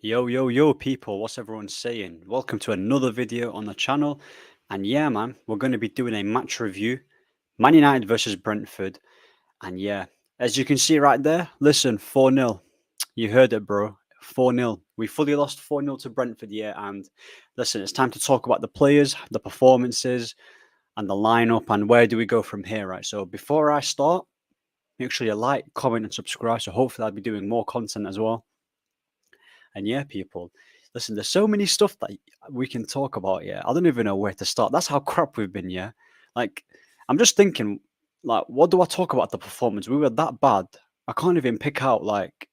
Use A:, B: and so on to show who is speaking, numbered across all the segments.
A: Yo, people, what's everyone saying? Welcome to another video on the channel. And yeah, man, we're going to be doing a match review Man United versus Brentford. And yeah, as you can see right there, listen, 4-0. You heard it, bro. 4-0. We fully lost 4-0 to Brentford, yeah. And listen, it's time to talk about the players, the performances, and the lineup, and where do we go from here, right? So before I start, make sure you like, comment, and subscribe. So hopefully I'll be doing more content as well. And yeah, people, listen, there's so many stuff that we can talk about. Yeah, I don't even know where to start. That's how crap we've been. Yeah, like I'm just thinking, like, what do I talk about the performance? We were that bad. I can't even pick out like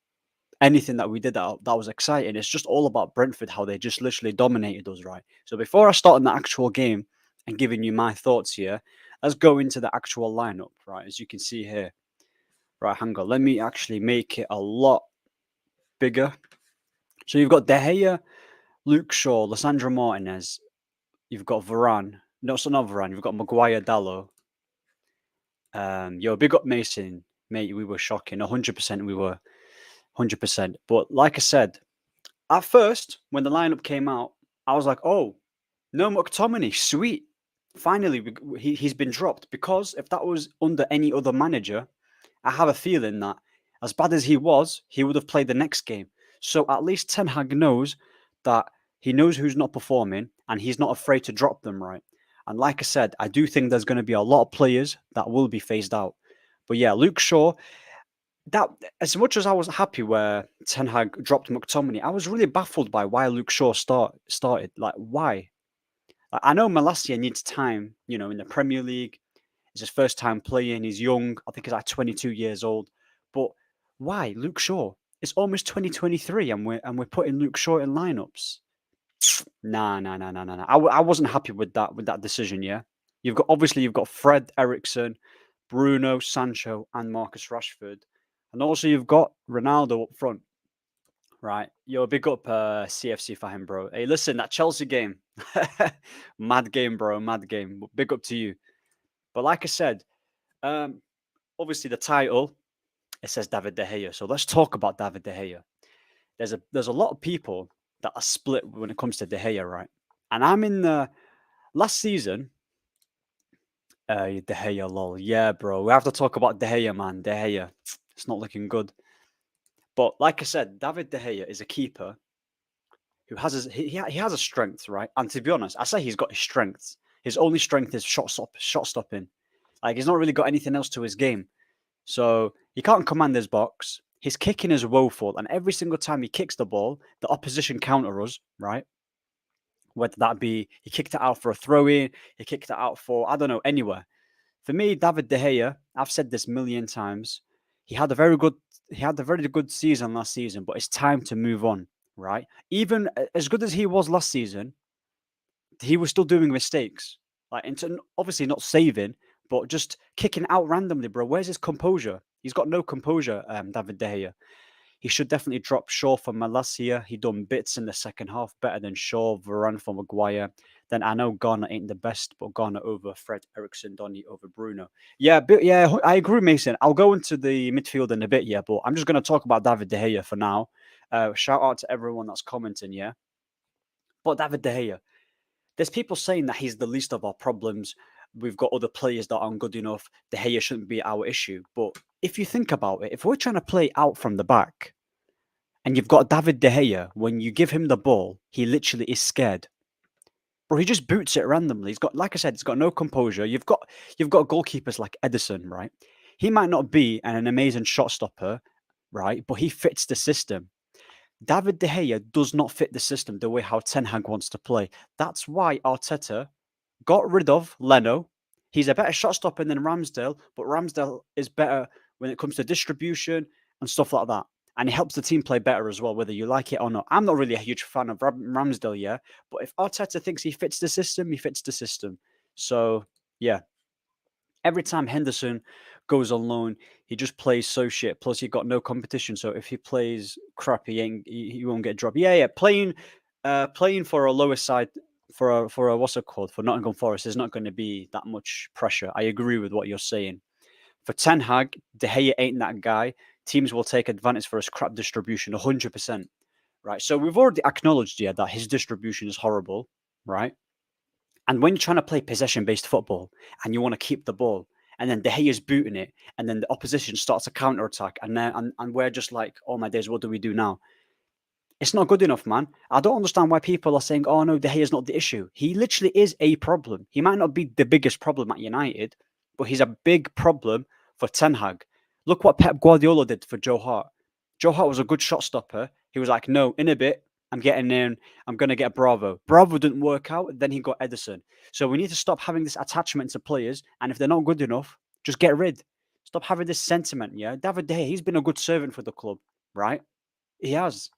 A: anything that we did that was exciting. It's just all about Brentford, how they just literally dominated us, right? So before I start on the actual game and giving you my thoughts here, let's go into the actual lineup, right? As you can see here, right? Hang on, let me actually make it a lot bigger. So you've got De Gea, Luke Shaw, Lissandro Martinez. You've got Varane. No, so not Varane. You've got Maguire, Dallo. Big up Mason, mate. We were shocking. 100%. We were 100%. But like I said, at first when the lineup came out, I was like, oh, no McTominay, sweet. Finally, he's been dropped, because if that was under any other manager, I have a feeling that as bad as he was, he would have played the next game. So at least Ten Hag knows that he knows who's not performing and he's not afraid to drop them, right? And like I said, I do think there's going to be a lot of players that will be phased out. But yeah, Luke Shaw, that as much as I was happy where Ten Hag dropped McTominay, I was really baffled by why Luke Shaw started. Like, why? I know Malacia needs time, in the Premier League. It's his first time playing. He's young. I think he's like 22 years old. But why Luke Shaw? It's almost 2023, and we're putting Luke Shaw in lineups. Nah, nah, nah, nah, nah, nah. I wasn't happy with that decision. Yeah, you've got Fred Eriksson, Bruno, Sancho, and Marcus Rashford, and also you've got Ronaldo up front. Right, yo, big up CFC for him, bro. Hey, listen, that Chelsea game, mad game, bro, mad game. Big up to you. But like I said, um, obviously the title, it says David De Gea. So let's talk about David De Gea. There's a lot of people that are split when it comes to De Gea, right? And I'm in the last season. De Gea, lol. Yeah, bro. We have to talk about De Gea, man. De Gea. It's not looking good. But like I said, David De Gea is a keeper who has he has a strength, right? And to be honest, I say he's got his strengths. His only strength is shot stopping. Like, he's not really got anything else to his game. So he can't command his box. His kicking is woeful, and every single time he kicks the ball, the opposition counter us, right? Whether that be he kicked it out for a throw in, he kicked it out for, I don't know, anywhere. For me, David De Gea, I've said this a million times. He had a very good season last season, but it's time to move on, right? Even as good as he was last season, he was still doing mistakes. Like, obviously not saving, but just kicking out randomly, bro. Where's his composure? He's got no composure, David De Gea. He should definitely drop Shaw for Malacia. He done bits in the second half better than Shaw, Varane for Maguire. Then I know Garner ain't the best, but Garner over Fred Eriksson, Donny over Bruno. Yeah, I agree, Mason. I'll go into the midfield in a bit, yeah, but I'm just going to talk about David De Gea for now. Shout out to everyone that's commenting, yeah. But David De Gea, there's people saying that he's the least of our problems. We've got other players that aren't good enough. De Gea shouldn't be our issue. But if you think about it, if we're trying to play out from the back and you've got David De Gea, when you give him the ball, he literally is scared. Bro, he just boots it randomly. He's got, like I said, he's got no composure. You've got goalkeepers like Edison, right? He might not be an amazing shot stopper, right? But he fits the system. David De Gea does not fit the system the way how Ten Hag wants to play. That's why Arteta got rid of Leno. He's a better shot stopper than Ramsdale, but Ramsdale is better when it comes to distribution and stuff like that. And he helps the team play better as well, whether you like it or not. I'm not really a huge fan of Ramsdale, yeah. But if Arteta thinks he fits the system, he fits the system. So, yeah. Every time Henderson goes on loan, he just plays so shit. Plus, he got no competition. So if he plays crap, he won't get dropped. Yeah. Playing for a lower side, for a what's it called, for Nottingham Forest, is not going to be that much pressure. I agree with what you're saying. For Ten Hag, De Gea ain't that guy. Teams will take advantage for his crap distribution, 100%. right? So we've already acknowledged, yeah, that his distribution is horrible, right? And when you're trying to play possession-based football and you want to keep the ball, and then De Gea's booting it, and then the opposition starts a counter-attack, and we're just like, oh my days, what do we do now? It's not good enough, man. I don't understand why people are saying, oh no, De Gea is not the issue. He literally is a problem. He might not be the biggest problem at United, but he's a big problem for Ten Hag. Look what Pep Guardiola did for Joe Hart. Joe Hart was a good shot stopper. He was like, no, in a bit, I'm getting in. I'm going to get Bravo. Bravo didn't work out. Then he got Edison. So we need to stop having this attachment to players. And if they're not good enough, just get rid. Stop having this sentiment, yeah? David De Gea, he's been a good servant for the club, right? He has.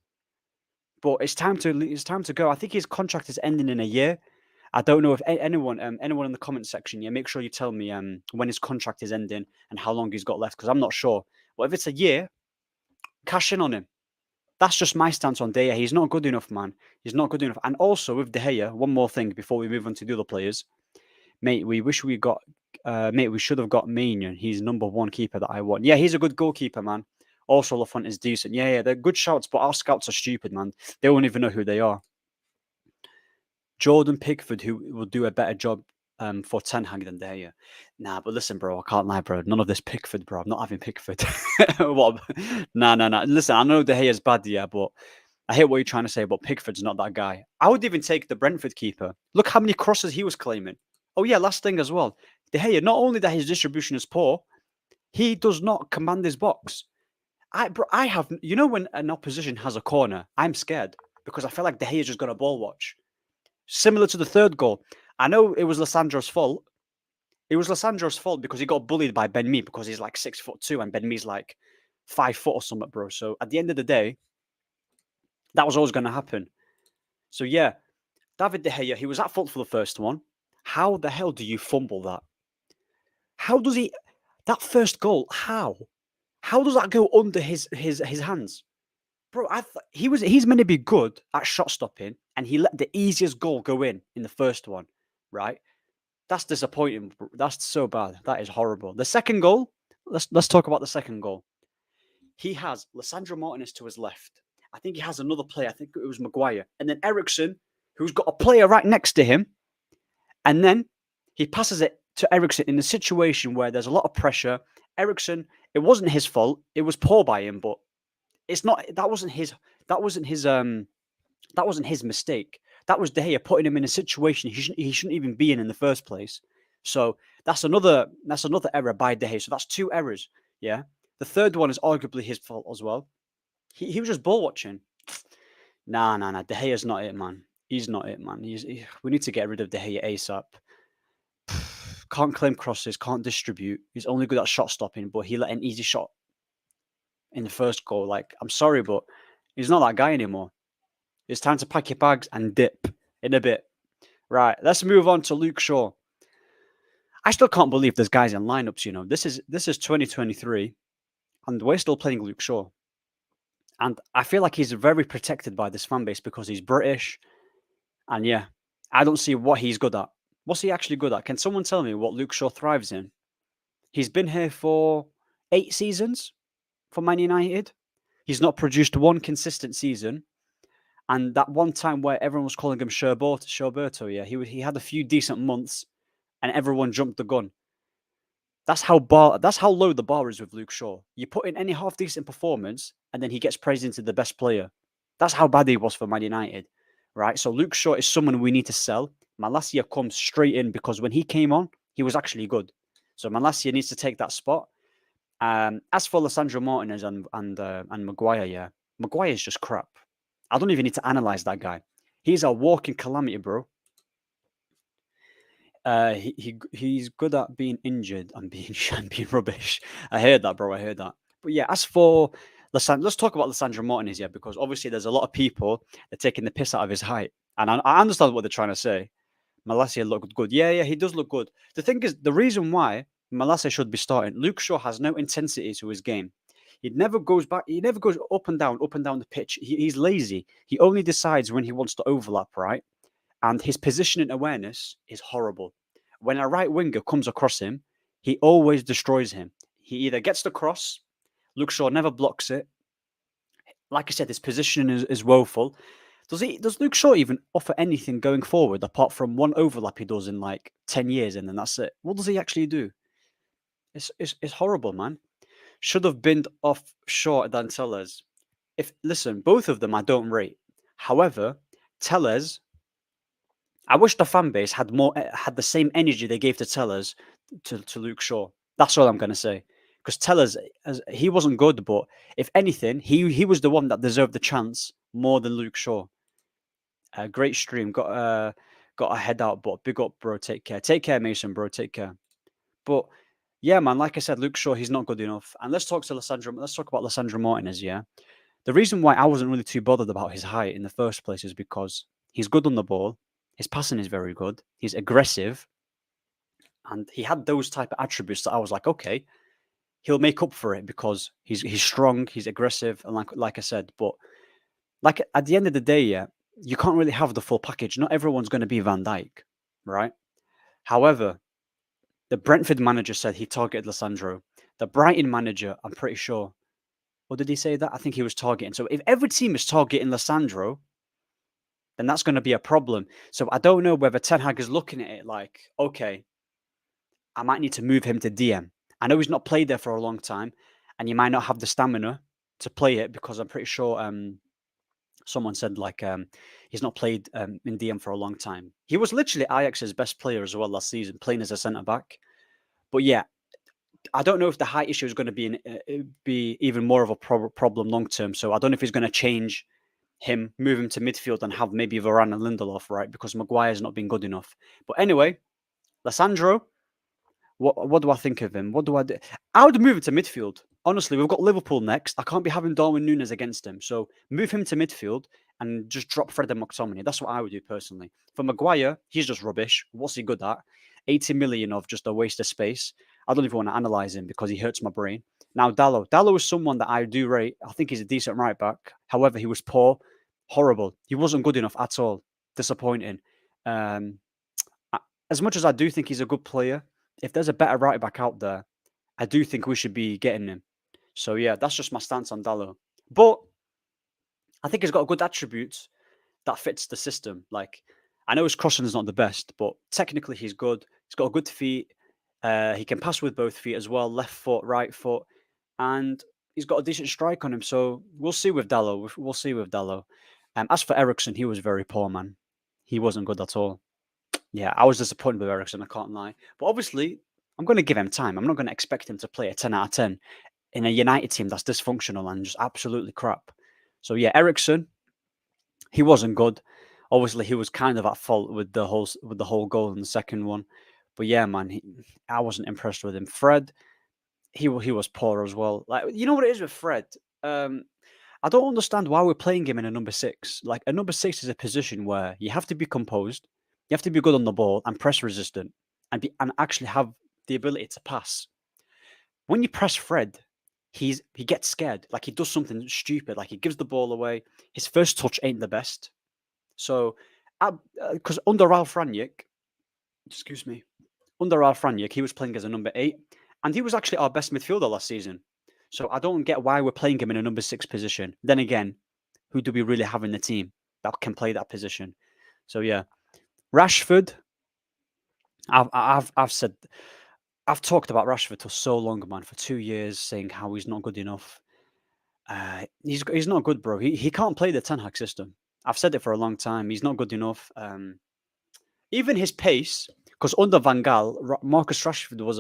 A: But it's time to go. I think his contract is ending in a year. I don't know if anyone in the comment section, yeah, make sure you tell me when his contract is ending and how long he's got left, because I'm not sure. But if it's a year, cash in on him. That's just my stance on De Gea. He's not good enough, man. He's not good enough. And also with De Gea, one more thing before we move on to the other players, mate. We wish we got, mate. We should have got Maignan. He's number one keeper that I want. Yeah, he's a good goalkeeper, man. Also, Lafont is decent. Yeah, they're good shouts, but our scouts are stupid, man. They won't even know who they are. Jordan Pickford, who will do a better job for Ten Hag than De Gea. Nah, but listen, bro, I can't lie, bro. None of this Pickford, bro. I'm not having Pickford. What? Nah. Listen, I know De Gea's bad, yeah, but I hear what you're trying to say, but Pickford's not that guy. I would even take the Brentford keeper. Look how many crosses he was claiming. Oh, yeah, last thing as well. De Gea, not only that his distribution is poor, he does not command his box. I have, you know, when an opposition has a corner, I'm scared because I feel like De Gea's just got a ball watch. Similar to the third goal. I know it was Lissandro's fault. It was Lissandro's fault because he got bullied by Ben Mee because he's like 6'2" and Ben Mee's like 5 foot or something, bro. So at the end of the day, that was always going to happen. So yeah, David De Gea, he was at fault for the first one. How the hell do you fumble that? How does he? That first goal, how? How does that go under his hands? Bro, he's meant to be good at shot stopping, and he let the easiest goal go in the first one, right? That's disappointing. That's so bad. That is horrible. The second goal, let's talk about the second goal. He has Lissandro Martinez to his left. I think he has another player. I think it was Maguire. And then Ericsson, who's got a player right next to him. And then he passes it to Ericsson in a situation where there's a lot of pressure. Ericsson, it wasn't his fault. It was poor by him, but it's not. That wasn't his mistake. That was De Gea putting him in a situation he shouldn't even be in the first place. So that's another error by De Gea. So that's two errors. Yeah. The third one is arguably his fault as well. He was just ball watching. Nah. De Gea's not it, man. He's not it, man. We need to get rid of De Gea ASAP. Can't claim crosses, can't distribute. He's only good at shot stopping, but he let an easy shot in the first goal. Like, I'm sorry, but he's not that guy anymore. It's time to pack your bags and dip in a bit. Right, let's move on to Luke Shaw. I still can't believe there's guys in lineups, you know. This is 2023, and we're still playing Luke Shaw. And I feel like he's very protected by this fan base because he's British. And yeah, I don't see what he's good at. What's he actually good at? Can someone tell me what Luke Shaw thrives in? He's been here for 8 seasons for Man United. He's not produced one consistent season. And that one time where everyone was calling him Sherberto, yeah, he had a few decent months and everyone jumped the gun. That's how low the bar is with Luke Shaw. You put in any half decent performance and then he gets praised into the best player. That's how bad he was for Man United, right? So Luke Shaw is someone we need to sell. Malacia comes straight in because when he came on, he was actually good. So Malacia needs to take that spot. As for Lissandro Martinez and Maguire, yeah, Maguire is just crap. I don't even need to analyze that guy. He's a walking calamity, bro. He's good at being injured and being rubbish. I heard that, bro. I heard that. But yeah, as for let's talk about Lissandro Martinez, yeah, because obviously there's a lot of people that are taking the piss out of his height, and I understand what they're trying to say. Malacia looked good. Yeah, he does look good. The thing is, the reason why Malacia should be starting, Luke Shaw has no intensity to his game. He never goes back. He never goes up and down the pitch. He's lazy. He only decides when he wants to overlap, right? And his positioning awareness is horrible. When a right winger comes across him, he always destroys him. He either gets the cross, Luke Shaw never blocks it, like I said, his position is woeful. Does Luke Shaw even offer anything going forward apart from one overlap he does in like 10 years and then that's it? What does he actually do? It's horrible, man. Should have binned off Shaw than Tellez. If listen, both of them I don't rate. However, Tellez, I wish the fan base had the same energy they gave to Tellez to Luke Shaw. That's all I'm gonna say. Because Tellez, he wasn't good, but if anything, he was the one that deserved the chance more than Luke Shaw. Great stream. Got a head out, but big up, bro. Take care. Take care, Mason, bro. Take care. But yeah, man. Like I said, Luke Shaw, he's not good enough. And let's talk about Lissandro Martinez. Yeah, the reason why I wasn't really too bothered about his height in the first place is because he's good on the ball. His passing is very good. He's aggressive, and he had those type of attributes that I was like, okay, he'll make up for it because he's strong, he's aggressive, and like I said, but like at the end of the day, yeah, you can't really have the full package. Not everyone's going to be Van Dijk, right? However, the Brentford manager said he targeted Lissandro. The Brighton manager, I'm pretty sure, or did he say that? I think he was targeting. So if every team is targeting Lissandro, then that's going to be a problem. So I don't know whether Ten Hag is looking at it like, okay, I might need to move him to DM. I know he's not played there for a long time, and you might not have the stamina to play it because I'm pretty sure someone said like he's not played in DM for a long time. He was literally Ajax's best player as well last season, playing as a centre back. But yeah, I don't know if the height issue is going to be even more of a problem long term. So I don't know if he's going to change him, move him to midfield, and have maybe Varane and Lindelof, right? Because Maguire's not been good enough. But anyway, Lissandro, what do I think of him? What do I do? I would move him to midfield. Honestly, we've got Liverpool next. I can't be having Darwin Núñez against him. So move him to midfield and just drop Fred and McTominay. That's what I would do personally. For Maguire, he's just rubbish. What's he good at? 80 million of just a waste of space. I don't even want to analyze him because he hurts my brain. Now, Dallo is someone that I do rate. I think he's a decent right back. However, he was poor, horrible. He wasn't good enough at all. Disappointing. As much as I do think he's a good player, if there's a better right back out there, I do think we should be getting him. So yeah, that's just my stance on Dallo. But I think he's got good attributes that fits the system. Like I know his crossing is not the best, but technically he's good. He's got a good feet. He can pass with both feet as well, left foot, right foot, and he's got a decent strike on him. So we'll see with Dallo. We'll see with Dallo. As for Ericsson, he was very poor, man. He wasn't good at all. Yeah, I was disappointed with Ericsson, I can't lie. But obviously, I'm going to give him time. I'm not going to expect him to play a 10 out of 10 in a United team that's dysfunctional and just absolutely crap. So yeah, Ericsson, he wasn't good. Obviously, he was kind of at fault with the whole goal in the second one. But yeah, man, I wasn't impressed with him. Fred, he was poor as well. Like you know what it is with Fred. I don't understand why we're playing him in a number 6. Like a number 6 is a position where you have to be composed, you have to be good on the ball and press resistant, and actually have the ability to pass. When you press Fred, he gets scared. Like he does something stupid. Like he gives the ball away. His first touch ain't the best. So, because under Ralph Rangnick, excuse me, under Ralph Rangnick, he was playing as a number 8, and he was actually our best midfielder last season. So I don't get why we're playing him in a number 6 position. Then again, who do we really have in the team that can play that position? So yeah, Rashford. I've talked about Rashford for so long, man, for 2 years, saying how he's not good enough. He's not good, bro. He can't play the Ten Hag system. I've said it for a long time. He's not good enough. Even his pace, because under Van Gaal, Marcus Rashford was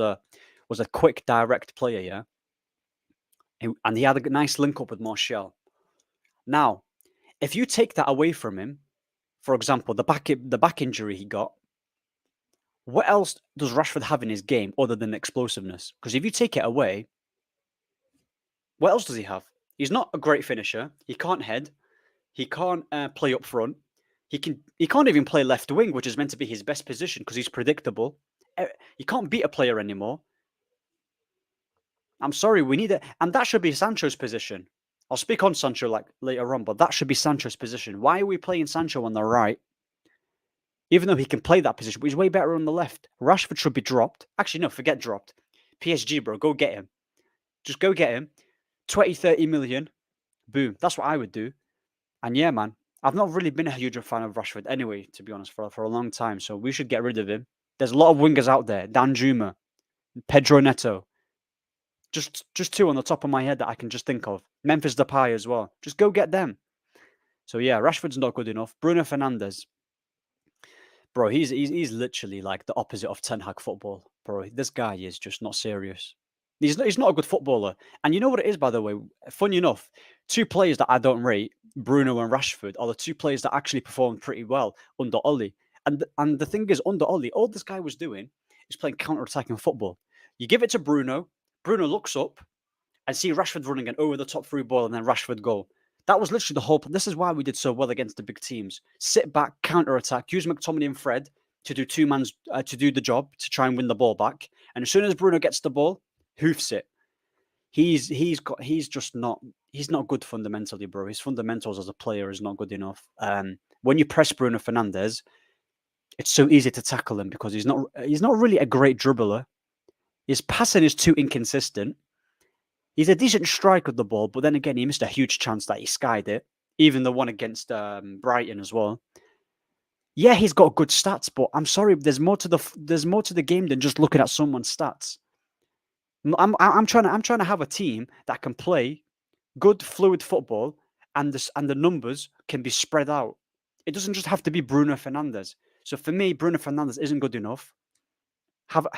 A: a quick, direct player, yeah. And he had a nice link up with Martial. Now, if you take that away from him, for example, the back injury he got, what else does Rashford have in his game other than explosiveness? Because if you take it away, what else does he have? He's not a great finisher. He can't head. He can't play up front. He can't even play left wing, which is meant to be his best position because he's predictable. You can't beat a player anymore. I'm sorry, we need it, and that should be Sancho's position. I'll speak on Sancho like later on, but that should be Sancho's position. Why are we playing Sancho on the right? Even though he can play that position, but he's way better on the left. Rashford should be dropped. Actually, no, forget dropped. PSG, bro, go get him. Just go get him. 20, 30 million. Boom. That's what I would do. And yeah, man, I've not really been a huge fan of Rashford anyway, to be honest, for a long time. So we should get rid of him. There's a lot of wingers out there. Dan Juma, Pedro Neto. Just two on the top of my head that I can just think of. Memphis Depay as well. Just go get them. So yeah, Rashford's not good enough. Bruno Fernandes. Bro, he's literally like the opposite of Ten Hag football. Bro, this guy is just not serious. He's not a good footballer. And you know what it is, by the way? Funny enough, two players that I don't rate, Bruno and Rashford, are the two players that actually performed pretty well under Ollie. And the thing is, under Ollie, all this guy was doing is playing counter-attacking football. You give it to Bruno, Bruno looks up and see Rashford running an over-the-top through ball and then Rashford goal. That was literally the whole. This is why we did so well against the big teams. Sit back, counter-attack, use McTominay and Fred to do to do the job to try and win the ball back. And as soon as Bruno gets the ball, hoofs it. He's not good fundamentally, bro. His fundamentals as a player is not good enough. When you press Bruno Fernandes, it's so easy to tackle him because he's not really a great dribbler. His passing is too inconsistent. He's a decent striker of the ball, but then again, he missed a huge chance that he skied it. Even the one against Brighton as well. Yeah, he's got good stats, but I'm sorry, there's more to the game than just looking at someone's stats. I'm trying to have a team that can play good, fluid football, and the numbers can be spread out. It doesn't just have to be Bruno Fernandes. So for me, Bruno Fernandes isn't good enough.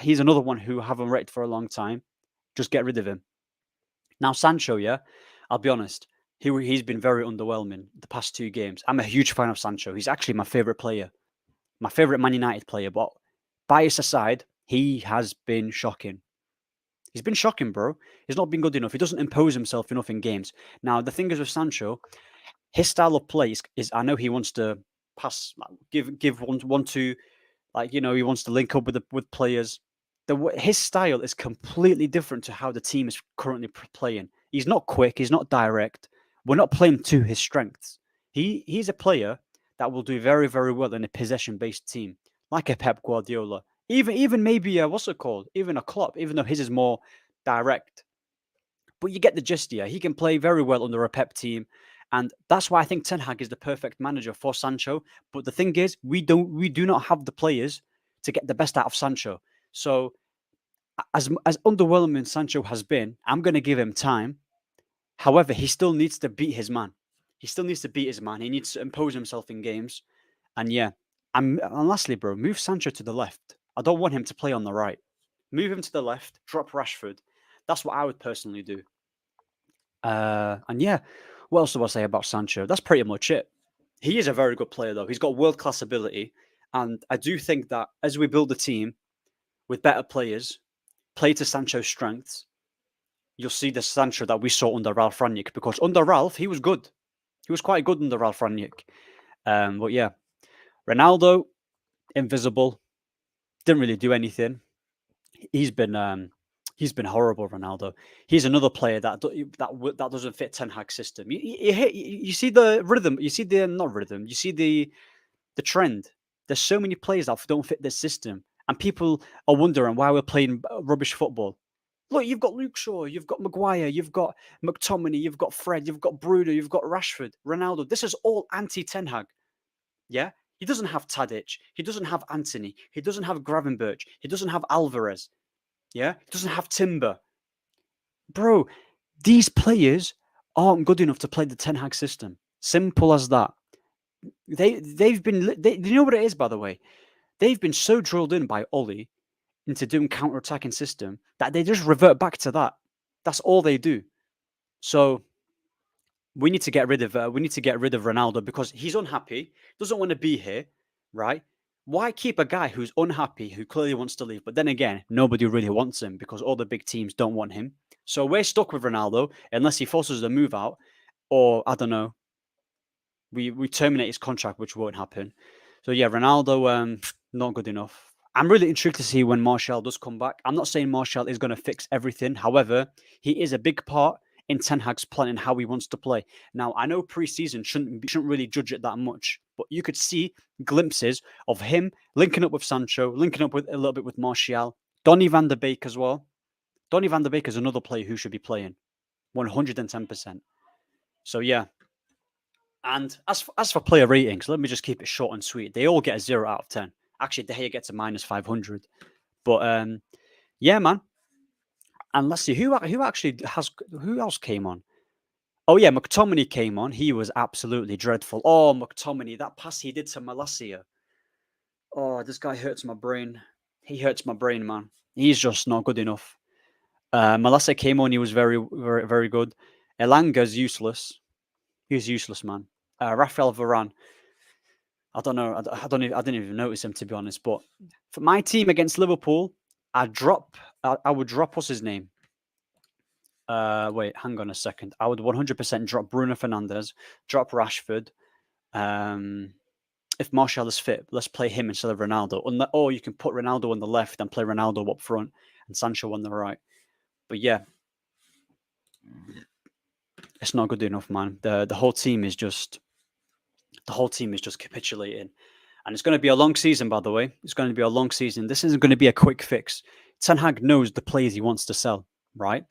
A: He's another one who I haven't rated for a long time. Just get rid of him. Now, Sancho, yeah, I'll be honest. He's been very underwhelming the past 2 games. I'm a huge fan of Sancho. He's actually my favourite player. My favourite Man United player. But bias aside, he has been shocking. He's been shocking, bro. He's not been good enough. He doesn't impose himself enough in games. Now, the thing is with Sancho, his style of play is I know he wants to pass, give one to, like, you know, he wants to link up with players. His style is completely different to how the team is currently playing. He's not quick. He's not direct. We're not playing to his strengths. He's a player that will do very, very well in a possession-based team, like a Pep Guardiola. Even maybe what's it called? Even a Klopp, even though his is more direct. But you get the gist here. He can play very well under a Pep team. And that's why I think Ten Hag is the perfect manager for Sancho. But the thing is, we do not have the players to get the best out of Sancho. So as underwhelming Sancho has been, I'm going to give him time. However, he still needs to beat his man. He still needs to beat his man. He needs to impose himself in games. And yeah, and lastly, bro, move Sancho to the left. I don't want him to play on the right. Move him to the left, drop Rashford. That's what I would personally do. And yeah, what else do I say about Sancho? That's pretty much it. He is a very good player, though. He's got world-class ability. And I do think that as we build a team with better players, play to Sancho's strengths, you'll see the Sancho that we saw under Ralph Rangnick. Because under Ralph, he was good. He was quite good under Ralph Rangnick. But yeah, Ronaldo, invisible, didn't really do anything. He's been horrible, Ronaldo. He's another player that doesn't fit Ten Hag's system. You see the rhythm. You see the not rhythm. You see the trend. There's so many players that don't fit this system, and people are wondering why we're playing rubbish football. Look, you've got Luke Shaw, you've got Maguire, you've got McTominay, you've got Fred, you've got Bruno, you've got Rashford, Ronaldo. This is all anti-Ten Hag. Yeah? He doesn't have Tadic. He doesn't have Anthony. He doesn't have Gravenberch. He doesn't have Alvarez. Yeah? He doesn't have Timber. Bro, these players aren't good enough to play the Ten Hag system. Simple as that. You know what it is, by the way? They've been so drilled in by Ollie into doing counter-attacking system that they just revert back to that. That's all they do. So we need to get rid of Ronaldo because he's unhappy, doesn't want to be here, right? Why keep a guy who's unhappy, who clearly wants to leave? But then again, nobody really wants him because all the big teams don't want him. So we're stuck with Ronaldo unless he forces a move out, or I don't know, we terminate his contract, which won't happen. So yeah, Ronaldo, not good enough. I'm really intrigued to see when Martial does come back. I'm not saying Martial is going to fix everything. However, he is a big part in Ten Hag's plan and how he wants to play. Now, I know pre-season shouldn't really judge it that much, but you could see glimpses of him linking up with Sancho, linking up with a little bit with Martial, Donny van de Beek as well. Donny van de Beek is another player who should be playing 110%. So yeah. And as for player ratings, let me just keep it short and sweet. They all get a 0 out of 10. Actually, De Gea gets a -500. But yeah, man. And let's see who else came on. Oh yeah, McTominay came on. He was absolutely dreadful. Oh, McTominay, that pass he did to Malacia. Oh, this guy hurts my brain. He hurts my brain, man. He's just not good enough. Malacia came on. He was very, very, very good. Elanga's useless. He's useless, man. Rafael Varane. I don't know. I didn't even notice him, to be honest. But for my team against Liverpool, I would drop what's his name. Wait, hang on a second. I would 100% drop Bruno Fernandes, drop Rashford. If Martial is fit, let's play him instead of Ronaldo. Or you can put Ronaldo on the left and play Ronaldo up front and Sancho on the right. But yeah, it's not good enough, man. The whole team is just capitulating. And it's going to be a long season, by the way. It's going to be a long season. This isn't going to be a quick fix. Ten Hag knows the players he wants to sell, right?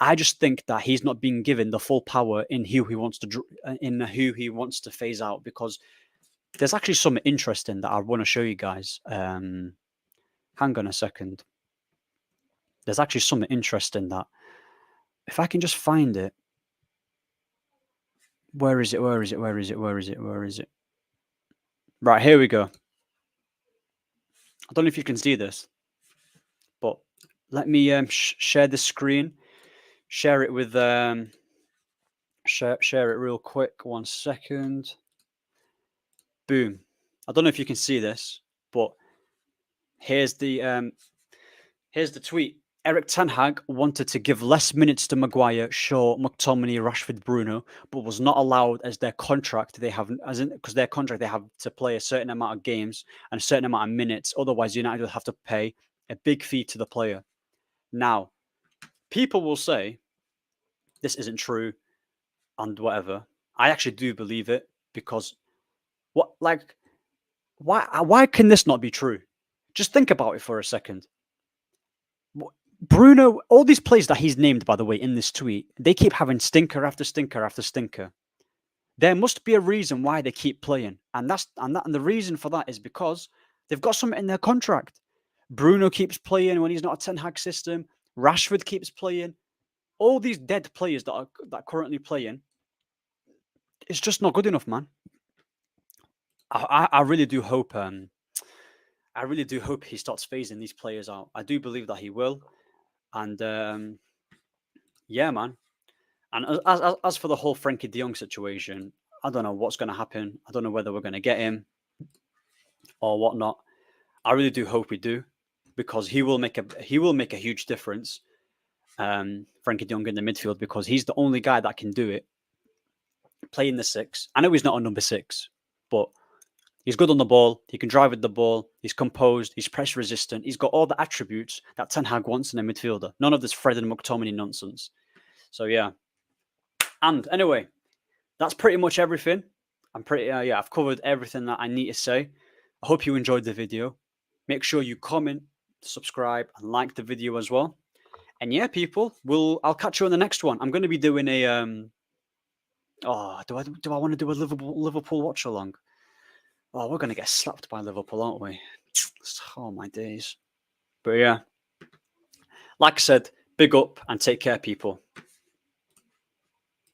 A: I just think that he's not being given the full power in who he wants to phase out, because there's actually something interesting that I want to show you guys. Hang on a second. There's actually something interesting that, if I can just find it. Where is it? Right, here we go. I don't know if you can see this, but let me share the screen. Share it with share it real quick. 1 second. Boom. I don't know if you can see this, but here's the tweet. Eric Ten Hag wanted to give less minutes to Maguire, Shaw, McTominay, Rashford, Bruno, but was not allowed because their contract they have to play a certain amount of games and a certain amount of minutes. Otherwise, United will have to pay a big fee to the player. Now, people will say this isn't true and whatever. I actually do believe it, because why can this not be true? Just think about it for a second. Bruno, all these players that he's named, by the way, in this tweet, they keep having stinker after stinker after stinker. There must be a reason why they keep playing, and the reason for that is because they've got something in their contract. Bruno keeps playing when he's not a Ten Hag system. Rashford keeps playing. All these dead players that are currently playing, it's just not good enough, man. I really do hope. I really do hope he starts phasing these players out. I do believe that he will. And yeah, man. And as for the whole Frankie De Jong situation, I don't know what's going to happen. I don't know whether we're going to get him or whatnot. I really do hope we do, because he will make a huge difference. Frankie De Jong in the midfield, because he's the only guy that can do it. Playing the 6. I know he's not a number 6, but he's good on the ball. He can drive with the ball. He's composed. He's press resistant. He's got all the attributes that Ten Hag wants in a midfielder. None of this Fred and McTominay nonsense. So yeah. And anyway, that's pretty much everything. I've covered everything that I need to say. I hope you enjoyed the video. Make sure you comment, subscribe, and like the video as well. And yeah, people, I'll catch you on the next one. I'm going to be doing a do I want to do a Liverpool watch along? Oh, we're going to get slapped by Liverpool, aren't we? Oh, my days. But yeah, like I said, big up and take care, people.